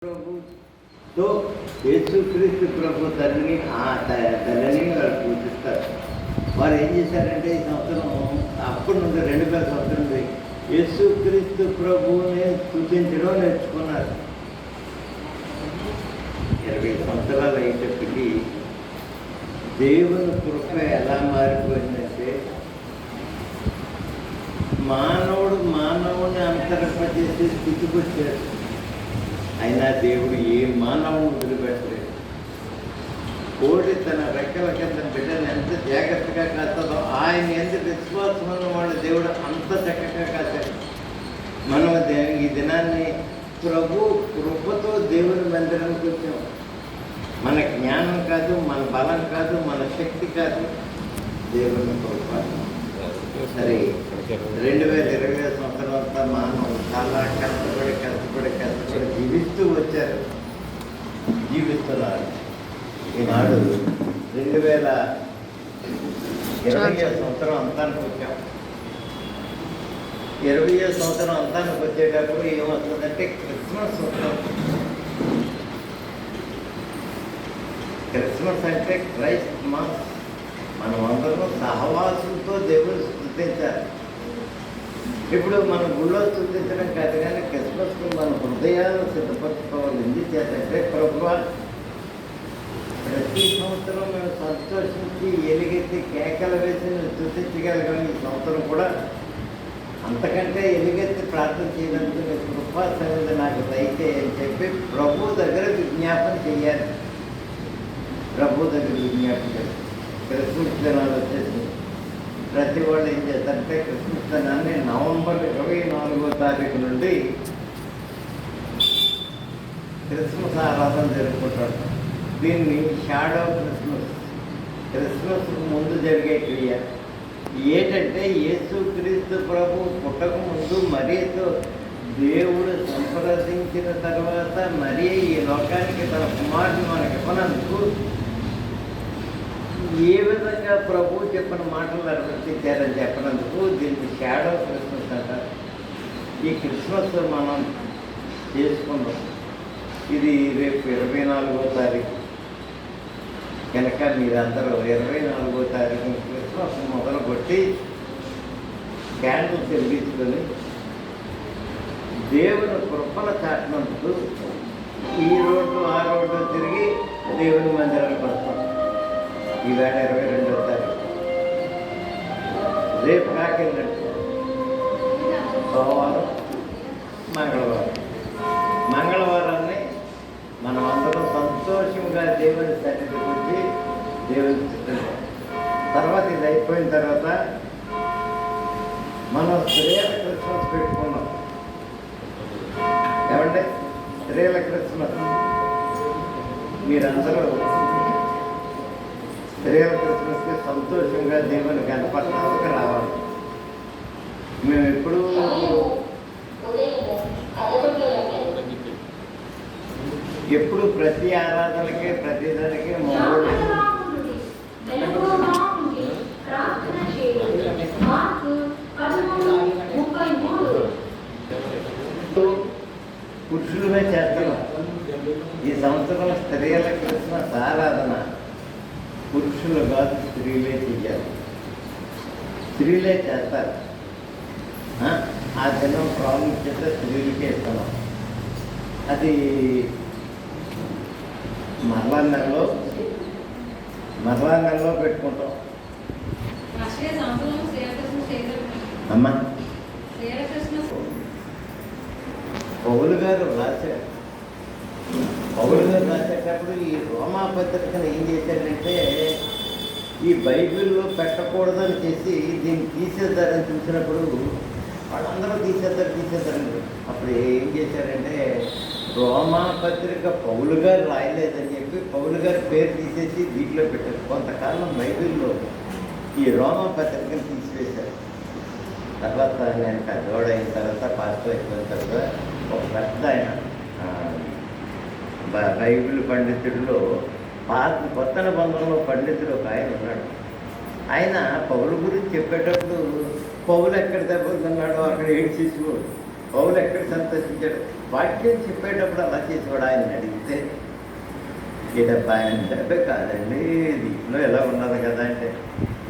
ప్రభుతో యేసుక్రీస్తు ప్రభు తల్లిని వాళ్ళు పూజిస్తారు. వారు ఏం చేశారంటే ఈ సంవత్సరం అప్పటి నుండి 2000 సంవత్సరం నుండి యేసుక్రీస్తు ప్రభువుని స్తుతించడం నేర్చుకున్నారు. 20 సంవత్సరాలు అయ్యేటప్పటికీ దేవుని కృప ఎలా మారిపోయిందంటే మానవుడిని అంతరింపజేసి స్థితికి వచ్చారు. అయినా దేవుడు ఏ మానవుని వదిలిపెట్టలేదు. కోడి తన రెక్కల కింద బిడ్డను ఎంత జాగ్రత్తగా కాస్తుందో ఆయన ఎంత విశ్వాసం ఉన్న వాళ్ళు దేవుడు అంత చక్కగా కాశాడు. మనం ఈ దినాన్ని ప్రభు కృపతో దేవుని మందిరానికి వచ్చాం. మన జ్ఞానం కాదు, మన బలం కాదు, మన శక్తి కాదు, దేవుని కృప. సరే 2020 సంవత్సరం అంతా మానవులు చాలా కష్టపడి జీవిస్తూ వచ్చారు, జీవిస్తున్నారు. ఈనాడు 2020 సంవత్సరం అంతానికి వచ్చాం. 20 సంవత్సరం అంతానికి వచ్చేటప్పుడు ఏమవుతుందంటే క్రిస్మస్ వస్తుంది. క్రిస్మస్ అంటే క్రైస్ట్ మాస్. మనం అందరం సహవాసులతో దేవుడు స్తుతించాలి. ఇప్పుడు మన గుళ్ళో స్తుతించడం కాదు, కానీ క్రిస్మస్కు మన హృదయాలను సిద్ధపరచుకోవాలి. ఎందుచేతంటే ప్రభువా, ప్రతి సంవత్సరం మేము సంతోషించి ఎలుగెత్తి కేకలు వేసి మేము స్తుతించగలిగాం. ఈ సంవత్సరం కూడా అంతకంటే ఎలుగెత్తి ప్రార్థన చేయడానికి మీ కృపా సన్నిధి నాకు దయచేయి అని చెప్పి ప్రభు దగ్గర విజ్ఞాపన చేయాలి. ప్రభు దగ్గర విజ్ఞాపన చేయాలి. క్రిస్మస్ దినాలు వచ్చేసి ప్రతి వాళ్ళు ఏం చేస్తారంటే క్రిస్మస్ దినాన్ని నవంబర్ 24వ తారీఖు నుండి క్రిస్మస్ ఆరాధన జరుపుకుంటారు. దీన్ని షాడో క్రిస్మస్ ముందు జరిగే క్రియ ఏంటంటే యేసుక్రీస్తు ప్రభు పుట్టక ముందు మరియతో దేవుడు సంప్రదించిన తర్వాత మరియ ఈ లోకానికి తన కుమారుని మనకి ఇవ్వనందుకు ఏ విధంగా ప్రభు చెప్పిన మాటలు నిర్వర్తించారని చెప్పినందుకు దీన్ని షాడో క్రిస్మస్ అంటారు. ఈ క్రిస్మస్ మనం చేసుకున్నాం. ఇది రేపు 24వ తారీఖు కనుక మీరందరూ 24వ తారీఖు క్రిస్మస్ మొదలు కొట్టి క్యాండిల్స్ వెలిగించుకొని దేవుని కృపను చాటినందుకు ఈ రోడ్డు ఆ రోడ్డు తిరిగి దేవుని మందిరానికి వస్తాం. ఈవేళ 22వ తారీఖు, రేపు కాకిందంటే సోమవారం, మంగళవారాన్ని మనం అందరం సంతోషంగా దేవుని సన్నిధికి వచ్చి దేవుని తర్వాత ఇది అయిపోయిన తర్వాత మనం స్త్రీల క్రిస్మస్ పెట్టుకున్నాం. ఏమంటే స్త్రీల క్రిస్మస్ మీరందరూ స్త్రీల క్రిస్మస్కి సంతోషంగా దేవుని కనపడటానికి రావాలి. మేము ఎప్పుడు ప్రతి ఆరాధనకి ప్రతిదానికి పురుషులుగా చేస్తున్నాం. ఈ సంవత్సరం స్త్రీల క్రిస్మస్ ఆరాధన పురుషులు కాదు, స్త్రీలే చెయ్యాలి. స్త్రీలే చేస్తారు. ఆ దినం ప్రాముఖ్యత స్త్రీలకే ఇస్తున్నాం. అది మరలా నెలలో పెట్టుకుంటాం. అమ్మా పౌలు గారు రాసేటప్పుడు ఈ రోమా పత్రికను ఏం చేశారంటే ఈ బైబిల్లో పెట్టకూడదని చేసి దీన్ని తీసేద్దారని చూసినప్పుడు వాళ్ళందరూ తీసేద్దారండి. అప్పుడు ఏం చేశారంటే రోమా పత్రిక పౌలు గారు రాయలేదని చెప్పి పౌలు గారి పేరు తీసేసి దీంట్లో పెట్టారు. కొంతకాలం బైబిల్లో ఈ రోమా పత్రికను తీసివేశారు. తర్వాత నేను పెద్దవాడైన తర్వాత పాస్టర్ అయిపోయిన తర్వాత ఒక పెద్ద ఆయన బైబిల్ పండితుడిలో కొత్త నిబంధనలో పండితుడు ఒక ఆయన ఉన్నాడు. ఆయన పౌలు గురించి చెప్పేటప్పుడు పౌలు ఎక్కడ దెబ్బతున్నాడో అక్కడ ఏడ్చేసుకోడు. పౌలు ఎక్కడ సంతోషించాడు? వాక్యం చెప్పేటప్పుడు అలా చేసేవాడు. ఆయన అడిగితే ఏటబ్బా అంటే కాదండి, దీంట్లో ఎలా ఉన్నది కదా అంటే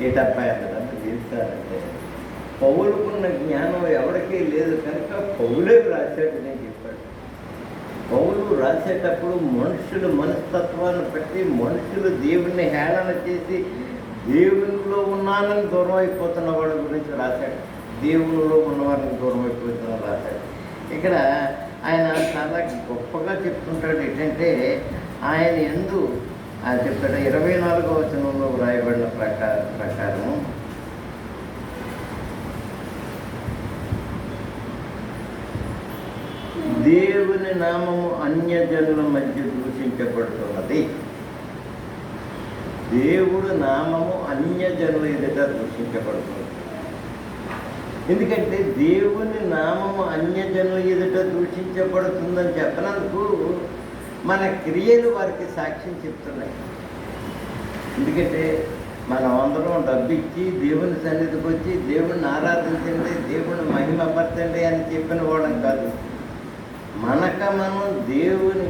ఏటబ్బా అన్నదంటే తీస్తారంటే పౌలుకున్న జ్ఞానం ఎవరికీ లేదు కనుక పౌలే రాశాడు. నేను చెప్పాడు, పౌలు రాసేటప్పుడు మనుషులు మనస్తత్వాన్ని బట్టి మనుషులు దేవుణ్ణి హేళన చేసి దేవునిలో ఉన్నానని దూరం అయిపోతున్న వాడి గురించి రాశాడు. దేవునిలో ఉన్నవారిని దూరం అయిపోతున్న రాశాడు. ఇక్కడ ఆయన చాలా గొప్పగా చెప్తుంటాడు. ఏంటంటే ఆయన యందు ఆయన చెప్పాడు 24వ వచనంలో వ్రాయబడిన ప్రకారం దేవుని నామము అన్యజనుల మధ్య దూషించబడుతున్నది. దేవుడు నామము అన్యజనుల ఎదుట దూషించబడుతుంది. ఎందుకంటే దేవుని నామము అన్యజనుల ఎదుట దూషించబడుతుందని చెప్పినందుకు మన క్రియలు వారికి సాక్ష్యం చెప్తున్నాయి. ఎందుకంటే మనం అందరం డబ్బు ఇచ్చి దేవుని సన్నిధికి వచ్చి దేవుణ్ణి ఆరాధించండి, దేవుని మహిమపరచండి అని చెప్పిన వాళ్ళం కాదు. మనం దేవుని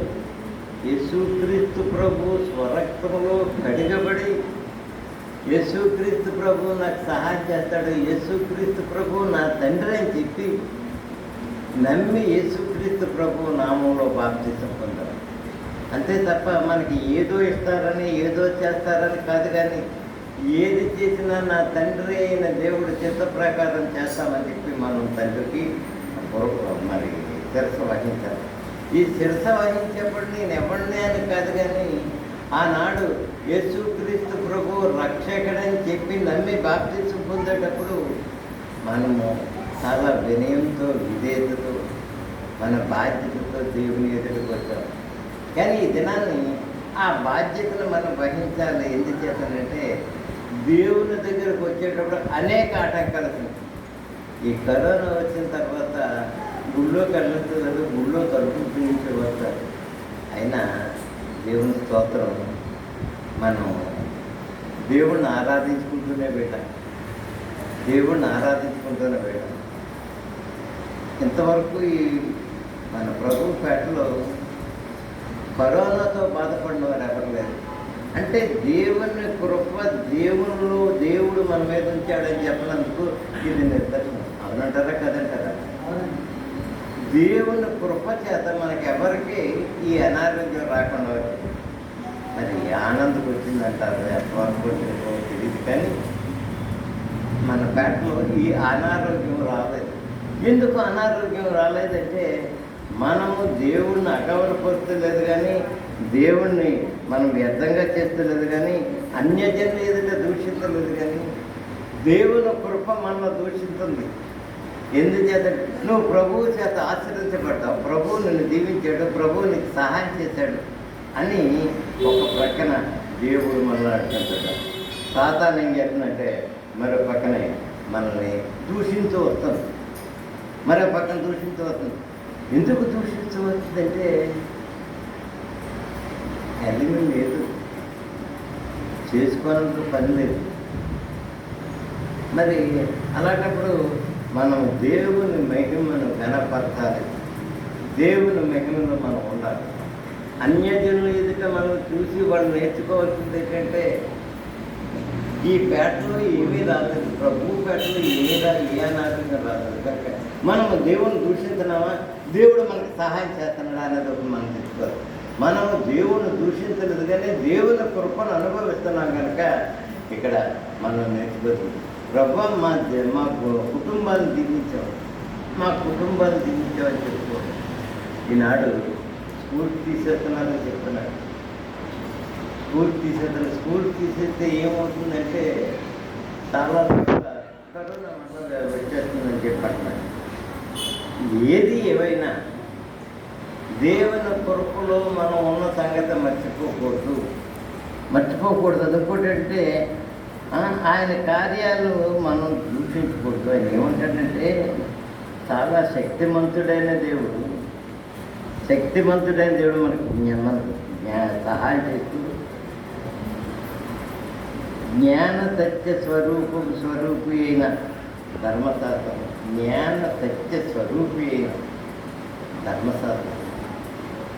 యేసుక్రీస్తు ప్రభు స్వరక్తంలో కడిగబడి యేసుక్రీస్తు ప్రభు నాకు సహాయం చేస్తాడు, యేసుక్రీస్తు ప్రభు నా తండ్రి అని చెప్పి నమ్మి యేసుక్రీస్తు ప్రభు నామంలో బాప్తిసం పొందాలి. అంతే తప్ప మనకి ఏదో ఇస్తారని ఏదో చేస్తారని కాదు. కానీ ఏది చేసినా నా తండ్రి అయిన దేవుడు చిత్త ప్రకారం చేస్తామని చెప్పి మనం తండ్రికి మరి శిరస వహించాలి. ఈ శిరస వహించేప్పుడు నేను ఎవరిని అని కాదు, కానీ ఆనాడు యేసుక్రీస్తు ప్రభు రక్షకుడని చెప్పి నమ్మి బాప్తిసం పొందేటప్పుడు మనము చాలా వినయంతో విధేయతతో మన బాధ్యతతో దేవుని ఎదుటికి వచ్చాం. కానీ ఈ దినాన్ని ఆ బాధ్యతను మనం వహించాలి. ఎందుచేతనంటే దేవుని దగ్గరకు వచ్చేటప్పుడు అనేక ఆటంకాలు ఉన్నాయి. ఈ కరోనా వచ్చిన తర్వాత గుళ్ళోకి వెళ్ళలేదు, గుళ్ళో తలుపులు పిలిచి వస్తారు. అయినా దేవుని స్తోత్రం, మనం దేవుణ్ణి ఆరాధించుకుంటూనే పెట్టాం, దేవుణ్ణి ఆరాధించుకుంటూనే పెట్టాం. ఇంతవరకు ఈ మన ప్రభు పేటలో కరోనాతో బాధపడిన వారు ఎవరు లేరు. అంటే దేవుని కృప దేవునిలో దేవుడు మన మీద ఉంచాడని చెప్పినందుకు ఇది నిదర్శనం. అవునంటారా కదంటారా? దేవుని కృప చేత మనకి ఎవరికి ఈ అనారోగ్యం రాకుండా వచ్చింది. మరి ఆనందకు వచ్చిందంటారు, ఎంతవరకు వచ్చిందో తెలియదు. కానీ మన పేటలో ఈ అనారోగ్యం రాలేదు. ఎందుకు అనారోగ్యం రాలేదంటే మనము దేవుణ్ణి అగౌరవపరచలేదు, కానీ దేవుణ్ణి మనం వ్యర్థంగా చేస్తలేదు, కానీ అన్యజనుల ఎదుట దూషించలేదు. కానీ దేవుని కృప మనల్ని దూషిస్తుంది. ఎందుచేత నువ్వు ప్రభువు చేత ఆశ్రయించబడ్డావు, ప్రభువు నిన్ను దీవించాడు, ప్రభువు నీకు సహాయం చేశాడు అని ఒక ప్రక్కన దేవుడు మనల్ని అడుగుతుంటాడు. సాతాను ఏం చేస్తుందంటే మరో పక్కనే మనల్ని దూషించు వస్తుంది, మరో పక్కన దూషించు వస్తుంది. ఎందుకు దూషించవచ్చుదంటే ఎలిమి లేదు, చేసుకోవాలంటే పని లేదు. మరి అలాంటప్పుడు మనం దేవుని మహిమను గణపరచాలి, దేవుని మహిమలో మనం ఉండాలి. అన్యజనుల ఎదుట మనం చూసి వాళ్ళు నేర్చుకోవాల్సింది ఏంటంటే ఈ పేటలో ఏమీ రాలేదు, ప్రభు పేటలో ఏమీ రాదు, ఏ అనారోగ్యం రాలేదు. కనుక మనము దేవుని దూషించినామా, దేవుడు మనకు సహాయం చేస్తున్నాడా అనేది ఒక మనం తెచ్చుకోవాలి. మనము దేవుని దూషించలేదు, కానీ దేవుని కృపను అనుభవిస్తున్నాం. కనుక ఇక్కడ మనం నేర్చుకోవచ్చు. ప్రభు మా కుటుంబాన్ని దీవించావు, మా కుటుంబాన్ని దీవించామని చెప్పుకోవాలి. ఈనాడు స్కూల్ తీసేస్తున్నారని చెప్తున్నాడు. స్కూల్ తీసేస్తే ఏమవుతుందంటే చాలా కరోనా వల్ల వచ్చేస్తుందని చెప్పంటున్నాడు. ఏది ఏమైనా దేవుని కృపలో మనం ఉన్న సంగతి మర్చిపోకూడదు. అదొకటి అంటే ఆయన కార్యాలు మనం దూషించకూడదు. ఆయన ఏమంటాడంటే చాలా శక్తిమంతుడైన దేవుడు మనకు సహాయం చేస్తూ జ్ఞాన సత్య స్వరూపి అయిన ధర్మశాస్త్రం జ్ఞాన సత్య స్వరూపి అయిన ధర్మశాస్త్రం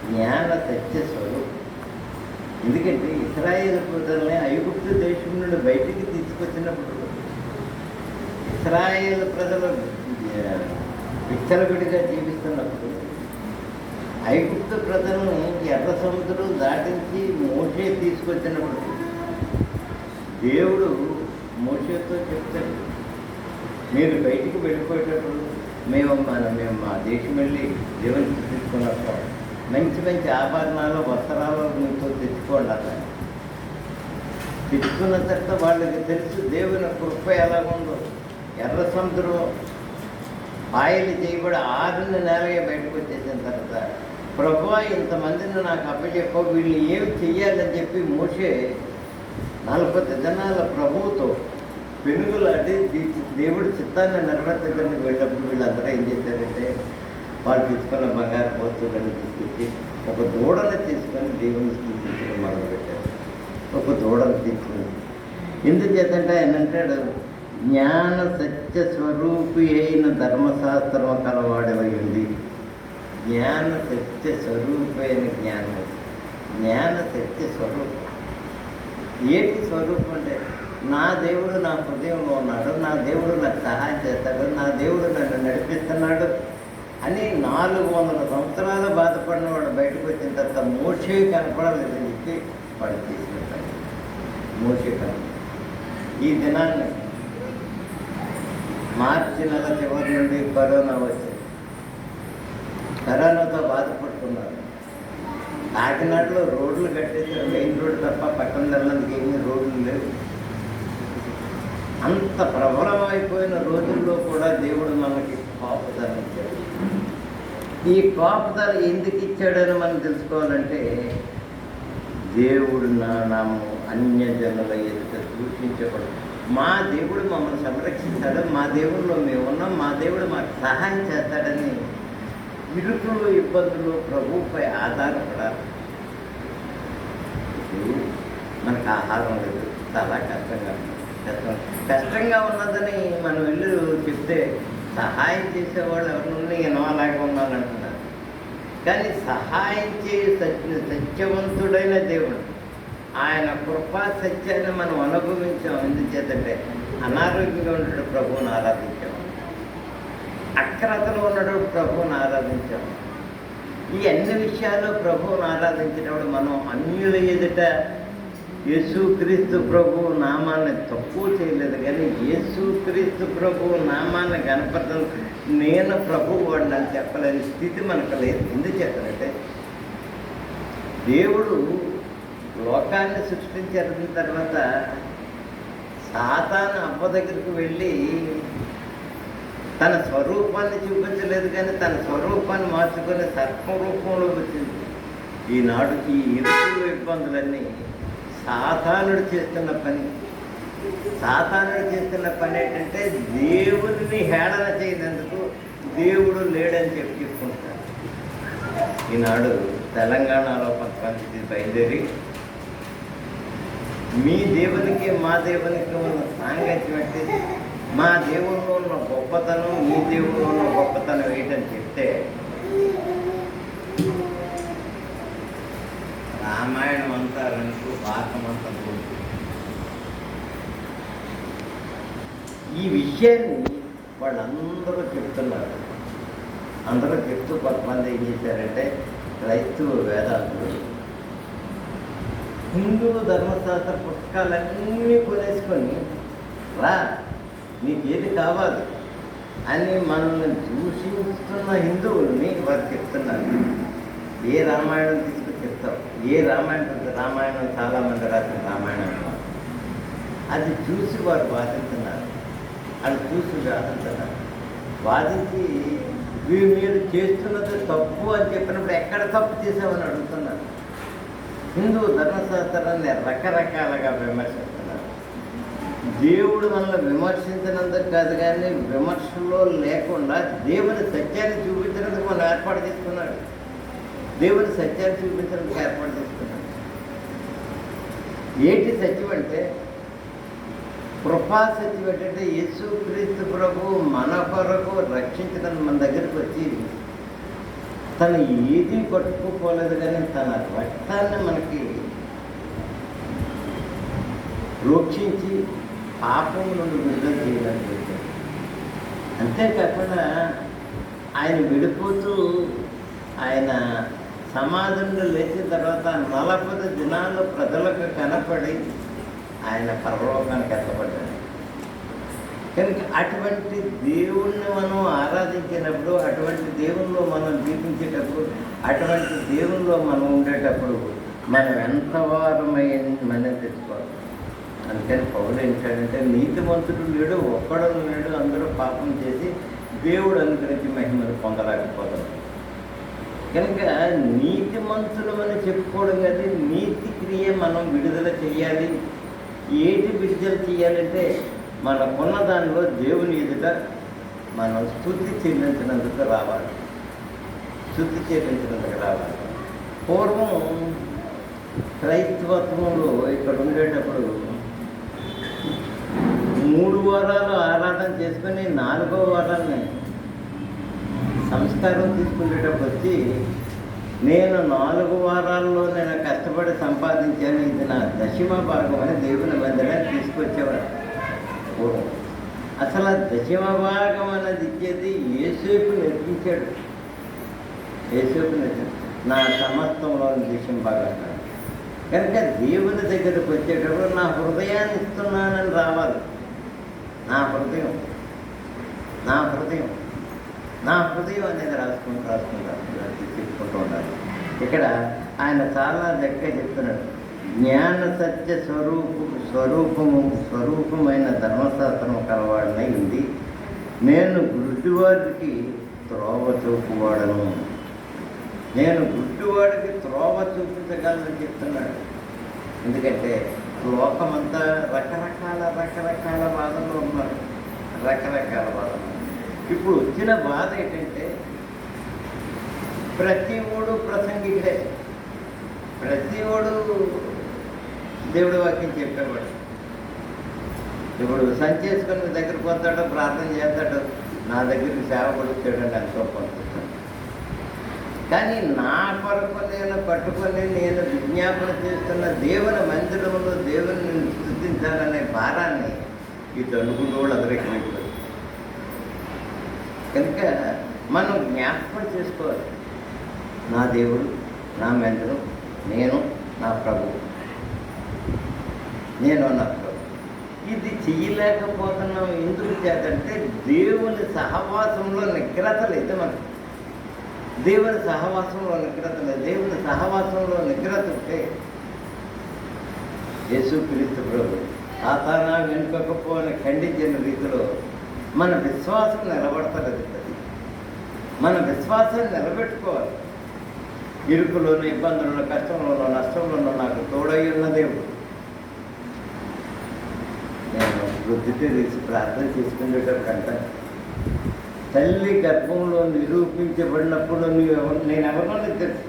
జ్ఞాన సత్య స్వరూపం. ఎందుకంటే ఇశ్రాయేలు ప్రజల్ని ఐగుప్తు దేశం నుండి బయటికి తీసుకొచ్చినప్పుడు ఇశ్రాయేలు ప్రజలు విచ్చలవిడిగా జీవిస్తున్నప్పుడు ఐగుప్తు ప్రజలను ఎర్ర సముద్రం దాటించి మోషే తీసుకొచ్చినప్పుడు దేవుడు మోషేతో చెప్తాడు, మీరు బయటికి వెళ్ళిపోయేటప్పుడు మేము మా దేశం వెళ్ళి దేవునికి తీసుకుని వస్తాం, మంచి మంచి ఆభరణాలు వస్త్రాలు మీతో తెచ్చుకోండి అలా. తెచ్చుకున్న తర్వాత వాళ్ళకి తెలుసు దేవుని కృప ఎలాగుందో. ఎర్ర సముద్రం పాయలు చేయబడి 6 నెలలుగా బయటకు వచ్చేసిన తర్వాత ప్రభువా ఇంతమందిని నాకు అప్పచెప్ప వీళ్ళు ఏమి చెయ్యాలని చెప్పి మోషే 40 దినాల ప్రభువుతో పెనుగులాడి దేవుడి చిత్తాన్ని నెరవేర్చడానికి వెళ్ళినప్పుడు వీళ్ళందరూ ఏం చేశారంటే వాళ్ళు తీసుకున్న బంగారు వస్తువులను తీసుకొచ్చి ఒక దూడను తీసుకొని దేవుని స్థితించడం మొదలుపెట్టారు. ఒక దూడను తీసుకుని ఎందుచేతంటే ఆయన అంటాడు, జ్ఞాన సత్య స్వరూపి అయిన ధర్మశాస్త్రం కలవాడమై ఉంది. జ్ఞాన సత్య స్వరూపి అయిన జ్ఞానం, జ్ఞాన సత్య స్వరూపం. ఏంటి స్వరూపం అంటే నా దేవుడు నా హృదయంలో ఉన్నాడు, నా దేవుడు నాకు సహాయం చేస్తాడు, నా దేవుడు నన్ను నడిపిస్తున్నాడు అని 400 సంవత్సరాలు బాధపడిన వాడు బయటకు వచ్చిన తర్వాత మోషే కనపడలేదని చెప్పి వాడు తీసుకుంటాడు. మోషే కనపడ ఈ దినాన్ని మార్చి నెల చివరి నుండి కరోనా వచ్చింది. కరోనాతో బాధపడుతున్నారు. కాకినాడలో రోడ్లు కట్టేసారు, మెయిన్ రోడ్డు తప్ప పక్కన వెళ్ళడానికి ఏమీ రోడ్లు లేవు. అంత ప్రబలమైపోయిన రోజుల్లో కూడా దేవుడు మనకి కాపుదల ఇచ్చాడు. ఈ కాపుదల ఎందుకు ఇచ్చాడని మనం తెలుసుకోవాలంటే దేవుడు నా నామము అన్యజనుల ఎదుట దూషించబడు. మా దేవుడు మమ్మల్ని సంరక్షిస్తాడు, మా దేవుడిలో మేము ఉన్నాం, మా దేవుడు మాకు సహాయం చేస్తాడని ఇరుకులు ఇబ్బందులు ప్రభువుపై ఆధారపడాలి. మనకు ఆహారం లేదు, చాలా కష్టంగా ఉన్నదని మనం వెళ్ళి చెప్తే సహాయం చేసేవాళ్ళు ఎవరిని ఎనవలాగా ఉన్నానంటున్నారు. కానీ సహాయం సత్యవంతుడైన దేవుడు ఆయన కృపా సత్యాన్ని మనం అనుభవించాం. ఎందుచేతంటే అనారోగ్యంగా ఉన్నప్పుడు ప్రభువుని ఆరాధించాం, అక్రతలో ఉన్నప్పుడు ప్రభువుని ఆరాధించాం. ఈ అన్ని విషయాల్లో ప్రభువుని ఆరాధించినప్పుడు మనం అన్యుల ఎదుట యేసుక్రీస్తు ప్రభువు నామాన్ని తక్కువ చేయలేదు, కానీ యేసుక్రీస్తు ప్రభువు నామాన్ని కనపడటం నేను ప్రభువు వాడిని అని చెప్పలేని స్థితి మనకు లేదు. ఎందుకు చెప్పాలంటే దేవుడు లోకాన్ని సృష్టించిన తర్వాత సాతాను అవ్వ దగ్గరికి వెళ్ళి తన స్వరూపాన్ని చూపించలేదు, కానీ తన స్వరూపాన్ని మార్చుకొని సర్పం రూపంలో వచ్చింది. ఈనాడు ఈ ఇరుకులు ఇబ్బందులన్నీ సాతానుడు చేస్తున్న పని ఏంటంటే దేవుడిని హేళన చేయనందుకు దేవుడు లేడని చెప్పుకుంటారు. ఈనాడు తెలంగాణలో కొంతమంది బయలుదేరి మీ దేవునికి మా దేవునికి ఉన్న సాంగత్యం అంటే మా దేవుల్లో ఉన్న గొప్పతనం మీ దేవుల్లో ఉన్న గొప్పతనం ఏంటని చెప్తే రామాయణం అంతా రెండు, భారతం అంతా మూడు. ఈ విషయాన్ని వాళ్ళందరూ చెప్తున్నారు. అందరూ చెప్తూ కొంతమంది ఏం చేశారంటే క్రైస్తవ వేదాంతులు హిందూ ధర్మశాస్త్ర పుస్తకాలన్నీ కొనేసుకొని రా నీకు ఏది కావాలి అని మనల్ని దూషిస్తున్న హిందువుల్ని వారు చెప్తున్నారు. ఏ రామాయణం తీసుకుని చెప్తావు, ఏ రామాయణం చాలామంది రాసిన రామాయణం అది చూసి వారు వాదిస్తున్నారు. అది చూసి వాదించి మీరు చేస్తున్నది తప్పు అని చెప్పినప్పుడు ఎక్కడ తప్పు చేసామని అడుగుతున్నారు. హిందూ ధర్మశాస్త్రాన్ని రకరకాలుగా విమర్శిస్తున్నారు. దేవుడు మనల్ని విమర్శించినందుకు కాదు, కానీ విమర్శలో లేకుండా దేవుని సత్యాన్ని చూపించినందుకు మనం ఏర్పాటు చేసుకున్నాడు. దేవుని సత్యాన్ని చూపించడానికి ఏర్పాటు చేసుకున్నాడు. ఏంటి సత్యం అంటే కృపాసత్యం ఏంటంటే యేసుక్రీస్తు ప్రభు మన కొరకు రక్షించడానికి మన దగ్గరికి వచ్చి తను ఏది పట్టుకోపోలేదు, కానీ తన రక్తాన్ని మనకి రోక్షించి పాపం నుండి విడుదల చేయడానికి వచ్చాడు. అంతేకాకుండా ఆయన విడిపోతూ ఆయన సమాధుల్లో లేచిన తర్వాత 40 దినాలు ప్రజలకు కనపడి ఆయన పరలోకానికి ఎత్తపడ్డాడు. కనుక అటువంటి దేవుణ్ణి మనం ఆరాధించినప్పుడు, అటువంటి దేవుల్లో మనం జీవించేటప్పుడు, అటువంటి దేవుల్లో మనం ఉండేటప్పుడు మనం ఎంత వారమని తెచ్చుకోవాలి. అందుకని పౌలు ఏంటంటే నీతిమంతుడు లేడు, ఒక్కడు లేడు, అందరూ పాపం చేసి దేవుడు అనుగ్రహించి మహిమను పొందలేకపోతాడు. కనుక నీతిమంతులమని చెప్పుకోవడం కాదు, నీతి క్రియ మనం విడుదల చేయాలి. ఏది విడుదల చేయాలంటే మనకున్న దానిలో దేవుని ఎదుట మనం స్తుతి చెల్లించినందుకు రావాలి. స్తుతి చెల్లించినందుకు రావాలి. పూర్వం క్రైస్తవత్వంలో ఇక్కడ ఉండేటప్పుడు 3 వారాలు ఆరాధన చేసుకొని 4వ వారాన్ని సంస్కారం తీసుకునేటప్పుడు వచ్చి నేను 4 వారాల్లో నేను కష్టపడి సంపాదించాను, ఇది నా దశమ భాగం అని దేవుని మందిరాన్ని తీసుకొచ్చేవాడు పూర్వం. అసలు ఆ దశమ భాగం అన్నది ఇచ్చేది యేసేపు నేర్పించాడు. యేసేపు నేర్పించాడు నా సమస్తంలో దశమ భాగం అంటాడు. కనుక దేవుని దగ్గరకు వచ్చేటప్పుడు నా హృదయాన్ని ఇస్తున్నానని రావాలి. నా హృదయం అనేది రాసుకుంటూ చెప్పుకుంటూ ఉండాలి. ఇక్కడ ఆయన చాలా చక్కగా చెప్తున్నాడు. జ్ఞాన సత్య స్వరూపమైన ధర్మశాస్త్రం కలవాడనై ఉంది. నేను గుడ్డివాడికి త్రోవ చూపువాడను. నేను గుడ్డివాడికి త్రోవ చూపించగలను చెప్తున్నాడు. ఎందుకంటే లోకమంతా రకరకాల బాధలు ఉన్నారు. రకరకాల బాధలు. ఇప్పుడు వచ్చిన బాధ ఏంటంటే ప్రతి ఓడు ప్రసంగికుడే, ప్రతి ఓడు దేవుడి వాక్యం చెప్పేవాడు. ఇప్పుడు సంచేసుకొని దగ్గరికి పోతాడో ప్రార్థన చేస్తాడు, నా దగ్గరికి సేవకుడు వచ్చాడండి ఎంతో పంపిస్తాడు. కానీ నా కొరకు నేను పట్టుకొని నేను విజ్ఞాపన చేస్తున్న దేవుని మందిరంలో దేవుని స్తుతించాలనే భారాన్ని ఈ తణుకుడు కూడా అదరెక్కినట్టు. కనుక మనం జ్ఞాపకం చేసుకోవాలి. నా దేవుడు, నా మందిరం, నేను నా ప్రభువు, నేను నా ప్రభు. ఇది చెయ్యలేకపోతున్నాం. ఎందుకు చేతంటే దేవుని సహవాసంలో నిగ్రత లేదు మనకు. దేవుని సహవాసంలో నిగ్రత లేదు. దేవుని సహవాసంలో నిగ్రత ఉంటే యేసుక్రీస్తు ప్రభు సాతానా వెనుకపోని ఖండించిన రీతిలో మన విశ్వాసం నిలబడతలేదు. మన విశ్వాసాన్ని నిలబెట్టుకోవాలి. ఇరుకులోనూ, ఇబ్బందులలో, కష్టంలోనూ, నష్టంలోనూ నాకు తోడై ఉన్న దేవుడు. నేను వృద్ధితో తీసి ప్రార్థన చేసుకునేటప్పుడు అంటాను, తల్లి గర్భంలో నిరూపించబడినప్పుడు నేను ఎవరినో తెలుసు.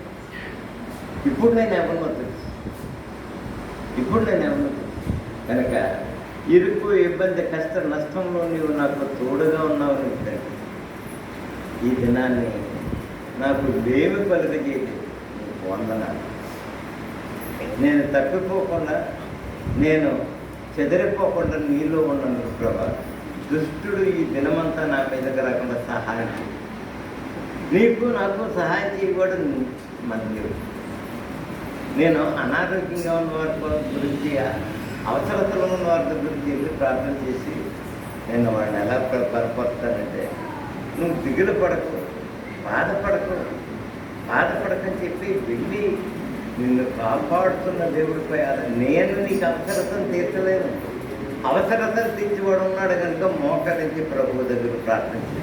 ఇప్పుడు నేను ఎవరినో తెలుసు. కనుక ఇరుకు, ఇబ్బంది, కష్ట నష్టంలో నీవు నాకు తోడుగా ఉన్నావు. ఈ దినాన్ని నాకు లేమి కలుగజేయలేదు. వందనాలు. నేను తప్పిపోకుండా, నేను చెదిరిపోకుండా నీలో ఉన్నాను ప్రభా. దుష్టుడు ఈ దినమంతా నా మీదకి రాకుండా సహాయం చేయి. నీకు నాకు సహాయం చేయకూడదు మన దేవుడు. నేను అనారోగ్యంగా ఉన్న వారి గురించి, అవసరతలో ఉన్న వారి గురించి వెళ్ళి ప్రార్థన చేసి నేను వాడిని ఎలా బలపరుస్తానంటే, నువ్వు దిగులు పడకు, బాధపడకని చెప్పి వెళ్ళి నిన్ను కాపాడుతున్న దేవుడిపై నేను నీకు అవసరతను తీర్చలేను. అవసరతను తీర్చివాడు ఉన్నాడు కనుక మోకరించి ప్రభువు దగ్గర ప్రార్థించి,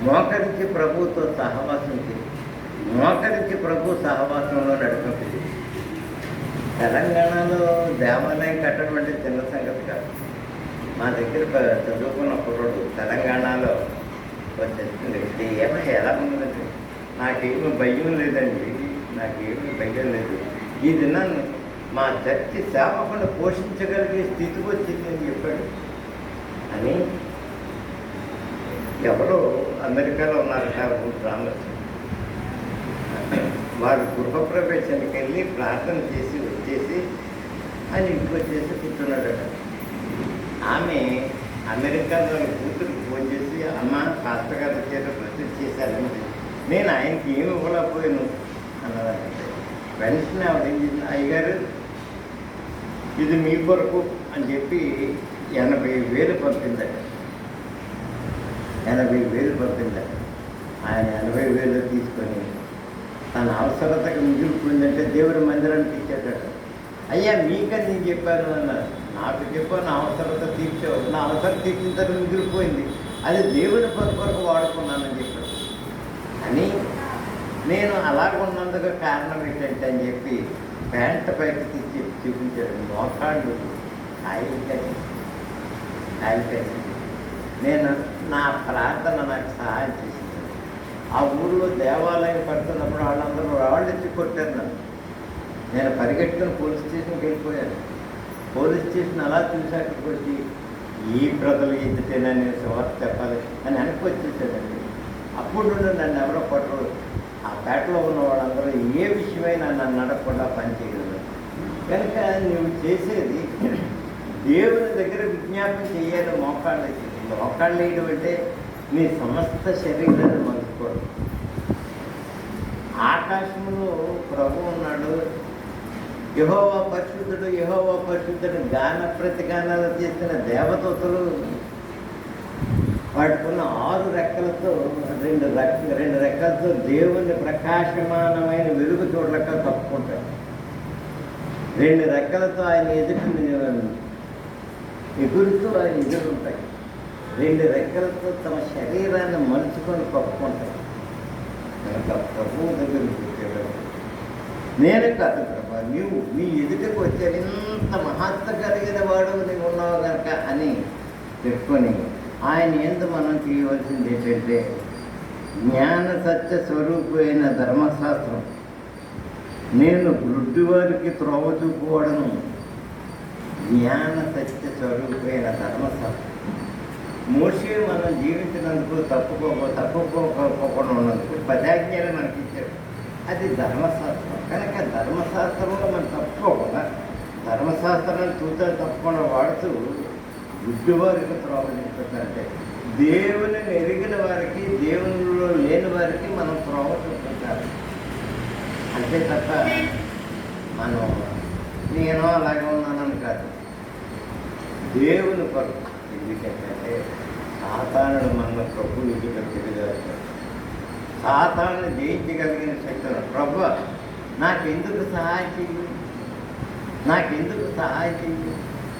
మోకరించి ప్రభువుతో సహవాసం చేయి, మోకరించి ప్రభు సహవాసంలో నడిపించి. తెలంగాణలో దేవాలయం కట్టడం అంటే చిన్న సంగతి కాదు. మా దగ్గర చదువుకున్న కుర్రోడు తెలంగాణలో వచ్చేస్తుంది. ఏమో ఎలా ఉందండి, నాకేమీ భయం లేదండి, నాకేమీ భయం లేదు. ఈ దినాన్ని మా చర్చి సేవకుని పోషించగలిగే స్థితికి వచ్చింది అని చెప్పాడు. అని ఎవరో అమెరికాలో ఉన్నారట రామలక్ష్మి, వారు గృహప్రవేశానికి వెళ్ళి ప్రార్థన చేసి వచ్చేసి ఆయన ఇంటికి వచ్చేసి కూర్చున్నాడట. ఆమె అమెరికాలో కూతురు ఫోన్ చేసి, అమ్మ పాస్టర్ గారి చేత ప్రశ్న చేశారంటే నేను ఆయనకి ఏమి ఇవ్వలేకపోయాను అన్నదంటే, వెంటనే ఆవిడ ఏం చేసింది, అయ్యగారు ఇది మీ కొరకు అని చెప్పి 80,000 పంపిందట. 80,000 పంపిందట. ఆయన 80,000 తీసుకొని తన అవసరతకు మిగిలిపోయిందంటే దేవుడి మందిరానికి ఇచ్చేటట్టు. అయ్యా మీకని నేను చెప్పాను అన్నారు. నాకు చెప్పాను, నా అవసరత తీర్చావు, నా అవసరం తీర్చిన తర్వాత మిగిలిపోయింది, అది దేవుని కొరకు వాడుకున్నానని చెప్పాడు. అని నేను అలాగున్నందుకు కారణం ఏంటంటే అని చెప్పి ప్యాంట్ పైకి తీసి చూపించాడు. మోకాళ్ళు ఆయిల్ నేను నా ప్రార్థన నాకు సహాయం చేసింది. ఆ ఊళ్ళో దేవాలయం పడుతున్నప్పుడు వాళ్ళందరూ రాళ్ళు ఇచ్చి కొట్టారు నన్ను. నేను పరిగెట్టుకుని పోలీస్ స్టేషన్కి వెళ్ళిపోయాను. పోలీస్ స్టేషన్ అలా చూసాకకి వచ్చి ఈ ప్రజలు ఎత్తితేనే నేను సువార్త చెప్పాలి అని వెనక్కి వచ్చేసాడండి. అప్పుడు నన్ను ఎవరో కొట్టరు. ఆ పేటలో ఉన్న వాళ్ళందరూ ఏ విషయమైనా నన్ను నడకుండా పనిచేయగలరు. కనుక నువ్వు చేసేది దేవుని దగ్గర విజ్ఞాపన చేయాలి. మోకాళ్ళు వేయడం అంటే నీ సమస్త శరీరాన్ని మలుచుకోవడం. ఆకాశంలో ప్రభు ఉన్నాడు, యెహోవా పరిశుద్ధుడు, యెహోవా పరిశుద్ధుడు గాన ప్రతిగానాలు చేసిన దేవదూతలు వాటికున్న 6 రెక్కలతో 2 రెక్కలతో దేవుని ప్రకాశమానమైన వెలుగు చూడలేక తప్పుకుంటాడు. 2 రెక్కలతో ఆయన ఎగురుతూ ఆయన ఎదురుంటాయి. 2 రెక్కలతో తమ శరీరాన్ని మలుచుకొని కప్పుకుంటాయి. కనుక ప్రభువు దగ్గరికి వచ్చేవాడు. నేను కాదు ప్రభా, నీవు నీ ఎదుటకు వచ్చే ఇంత మహత్వ కలిగిన వాడు నీవు ఉన్నావు కనుక అని చెప్పుకొని ఆయన యందు మనం చేయవలసింది ఏంటంటే జ్ఞాన సత్య స్వరూపమైన ధర్మశాస్త్రం. నేను గుడ్డివారికి త్రోవ చూపువాడను. జ్ఞాన సత్య స్వరూపమైన ధర్మశాస్త్రం. మోషే మనం జీవించినందుకు తప్పుకోకుండా ఉన్నందుకు 10 ఆజ్ఞలు మనకి ఇచ్చాడు. అది ధర్మశాస్త్రం. కనుక ధర్మశాస్త్రంలో మనం తప్పుకోకుండా ధర్మశాస్త్రాన్ని తప్పుకుండా వాడుతూ గుడ్డివారికి త్రోవ చూపుతారంటే దేవుని ఎరిగిన వారికి, దేవునిలో లేని వారికి మనం త్రోవ చూపుతారు. అంతే తప్ప మనం నేను అలాగే ఉన్నానని కాదు, దేవుని కొరకు. ఎందుకంటే సాతానుడు మన ప్రభు ఎదుట తిరిగారు. సాతానుని జయించగలిగిన శక్తులు ప్రభు నాకెందుకు సహాయం చెయ్యి, నాకెందుకు సహాయం చెయ్యి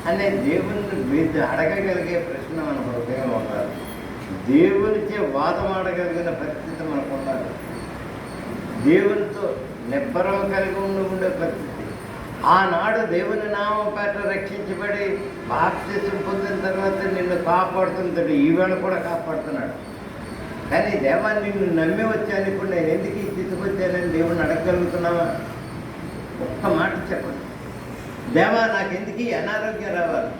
అనే దేవుని అడగగలిగే ప్రశ్న మన హృదయంలో ఉండాలి. దేవునిచే వాదం ఆడగలిగిన పరిస్థితి మనకు ఉండాలి. దేవునితో నిబ్బరం కలిగి ఉండే పరిస్థితి. ఆనాడు దేవుని నామం పేట రక్షించబడి బాప్తిసం పొందిన తర్వాత నిన్ను కాపాడుతుంటాడు. ఈవేళ కూడా కాపాడుతున్నాడు. కానీ దేవా నిన్ను నమ్మి వచ్చాను, ఇప్పుడు నేను ఎందుకు ఈ స్థితికి వచ్చానని దేవుడిని అడగగలుగుతున్నావా? ఒక్క మాట చెప్పండి. దేవా నాకు ఎందుకు ఈ అనారోగ్యం రావాలి?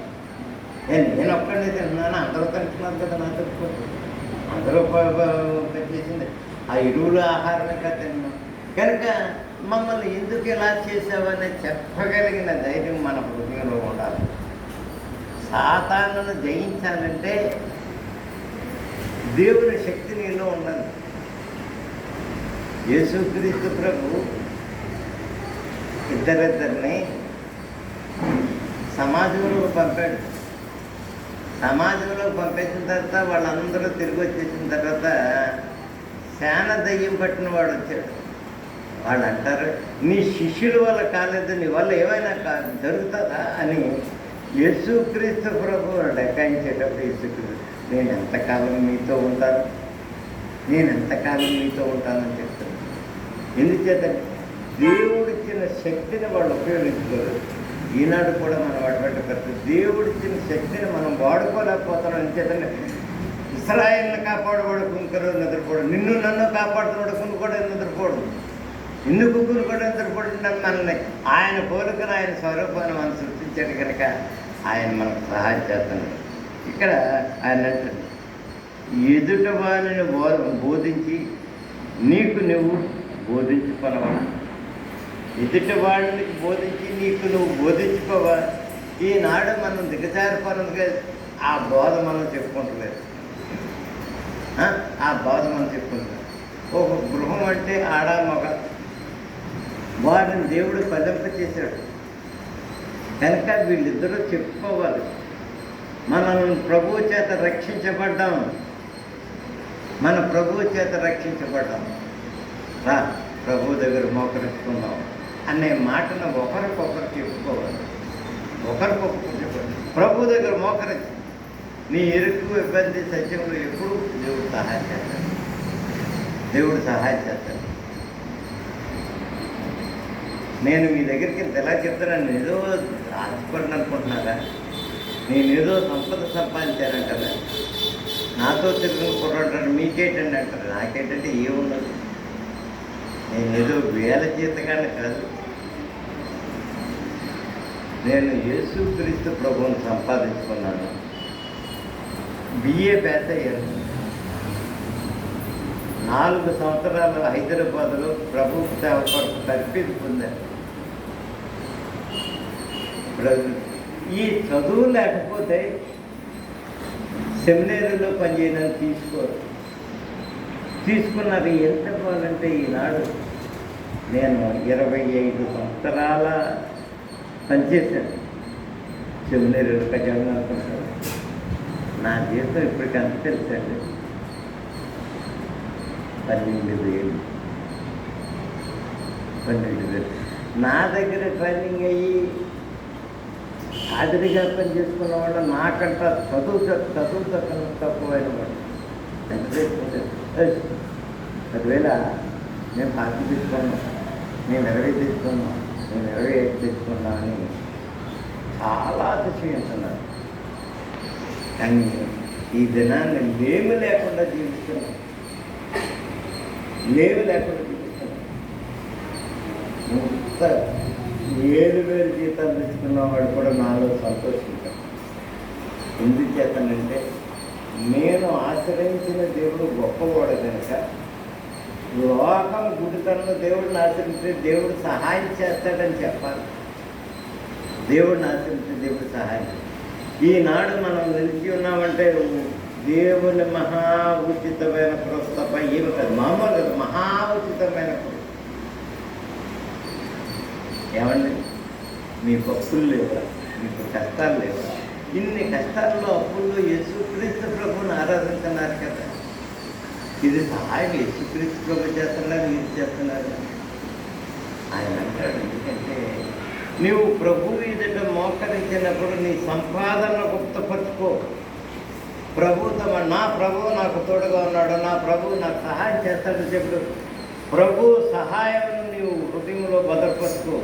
నేను ఒక్కడే తిన్నాను, అందరూ తింటున్నారు కదా, నా తప్పుకోవచ్చు. అందరూ పెట్టేసింది ఆ ఎరువులు ఆహారమే కదా తిన్నాం. కనుక మమ్మల్ని ఎందుకు ఇలా చేసావని చెప్పగలిగిన ధైర్యం మన హృదయంలో ఉండాలి. సాతానును జయించాలంటే దేవుని శక్తి నీలో ఉండాలి. యేసుక్రీస్తు ప్రభు ఇద్దరిద్దరిని సమాజంలో పంపాడు. సమాజంలో పంపించిన తర్వాత వాళ్ళందరూ తిరిగి వచ్చేసిన తర్వాత శాన దయ్యం పట్టిన వాడు వచ్చాడు. వాళ్ళు అంటారు, నీ శిష్యుల వల్ల కాలేదు, నీ వల్ల ఏమైనా జరుగుతుందా అని యేసుక్రీస్తు ప్రభు డకాయించేటప్పుడు యేసుక్రీస్తు నేను ఎంతకాలం మీతో ఉంటాను, నేను ఎంతకాలం మీతో ఉంటానని చెప్తాను. ఎందుచేత దేవుడిచ్చిన శక్తిని వాళ్ళు ఉపయోగించుకోరు. ఈనాడు కూడా మనం అటువంటి పరిస్థితి. దేవుడిచ్చిన శక్తిని మనం వాడుకోలేకపోతున్నాం. ఎందుచేతంటే ఇశ్రాయేలుని కాపాడుకోడు కుంకరు నిద్రపోడు, నిన్ను నన్ను కాపాడుతున్నాడు కుంకుడు నిద్రపోడు. ఎందుకు గురుపడంతరపడుతున్నాడు మనల్ని? ఆయన పోలికను ఆయన స్వరూపాన్ని మనం సృష్టించాడు కనుక ఆయన మనకు సహాయం చేస్తున్నాడు. ఇక్కడ ఆయన అంటాడు, ఎదుట వారిని బోధించి నీకు నువ్వు బోధించుకోవా? ఎదుటి వాడిని బోధించి నీకు నువ్వు బోధించుకోవా? ఈనాడు మనం దిగజారిపోయినదిగా ఆ బోధ మనం చెప్పుకుంటలేదు. ఆ బోధ మనం చెప్పుకుంటున్నాం. ఒక గృహం అంటే ఆడ మగ, వారిని దేవుడు పదింప చేశాడు కనుక వీళ్ళిద్దరూ చెప్పుకోవాలి. మనం ప్రభువు చేత రక్షించబడ్డాం, మన ప్రభువు చేత రక్షించబడ్డాం, రా ప్రభు దగ్గర మోకరించుకుందాం అనే మాటను ఒకరికొకరు చెప్పుకోవాలి. ఒకరికొకరు చెప్పాలి. ప్రభు దగ్గర మోకరించి నీ ఇరుకు ఇబ్బంది సత్యంలో ఎప్పుడు దేవుడు సహాయం చేస్తాడు. దేవుడు సహాయం చేస్తాడు. నేను మీ దగ్గరికి ఎలా చెప్తాను, ఏదో ఆశపడిన అనుకుంటున్నారా? నేను ఏదో సంపద సంపాదించానంటారా? నాతో తిరిగిన కుర్రాడు మీకేంటండి అంటారు. నాకేంటంటే ఏమున్నది? నేను ఏదో వేల జీతగానే కాదు. నేను యేసుక్రీస్తు ప్రభువుని సంపాదించుకున్నాను. బిఏ పాస్ అయ్యాను. 4 సంవత్సరాలు హైదరాబాద్లో ప్రభు సేవ కొరకు తర్ఫీదు పొందాను. ఈ చదువు లేకపోతే సెమినరీలో పనిచేయడానికి తీసుకున్నది ఎంత కావాలంటే ఈనాడు నేను 25 సంవత్సరాల పనిచేశాను సెమినరీలో ఖచ్చితంగా అనుకుంటాను. నా జీవితం ఇప్పటికి అంత తెలుసండి, 12,000. నా దగ్గర ట్రైనింగ్ అయ్యి హాజరీగా పని చేసుకున్న వాళ్ళు నాకంట చదువు తక్కువైన వాడు. ఎంత తీసుకుంటాను? 10,000 నేను 40 తీసుకున్నాను, నేను 20 తీసుకున్నాను, నేను 25 తీసుకున్నా అని చాలా అతిశయించున్నాను. కానీ ఈ దినాన్ని లేమి లేకుండా జీవిస్తున్నాను. 7,000 జీతాలు తెచ్చుకున్నవాడు కూడా నాలో సంతోషించాడు. ఎందుచేతనంటే నేను ఆశ్రయించిన దేవుడు గొప్పవాడు కనుక లోకం గుడితనంలో దేవుడిని ఆశ్రయించే దేవుడు సహాయం చేస్తాడని చెప్పాలి. దేవుడిని ఆశ్రయించే దేవుడు సహాయం. ఈనాడు మనం నిలిచి ఉన్నామంటే దేవుని మహా ఉచితమైన కృప తప్ప ఏమి కాదు. మామూలు కదా, మహా ఉచితమైన కృప. ఏమండి, మీకు అప్పులు లేవా? మీకు కష్టాలు లేవా? ఇన్ని కష్టాల్లో అప్పుల్లో యేసుక్రీస్తు ప్రభువుని ఆరాధిస్తున్నారు కదా. ఇది సహాయం యేసుక్రీస్తు ప్రభు చేస్తున్నారు, మీరు చేస్తున్నారు. ఆయన అంటాడు, ఎందుకంటే నీవు ప్రభువు ఎదుట మోకరించినప్పుడు నీ సంపాదన గుప్తపరుచుకో. నా ప్రభువు నాకు తోడుగా ఉన్నాడు, నా ప్రభువు నాకు సహాయం చేస్తాడని చెప్పు. ప్రభు సహాయం నీవు హృదయంలో భద్రపరుచుకో.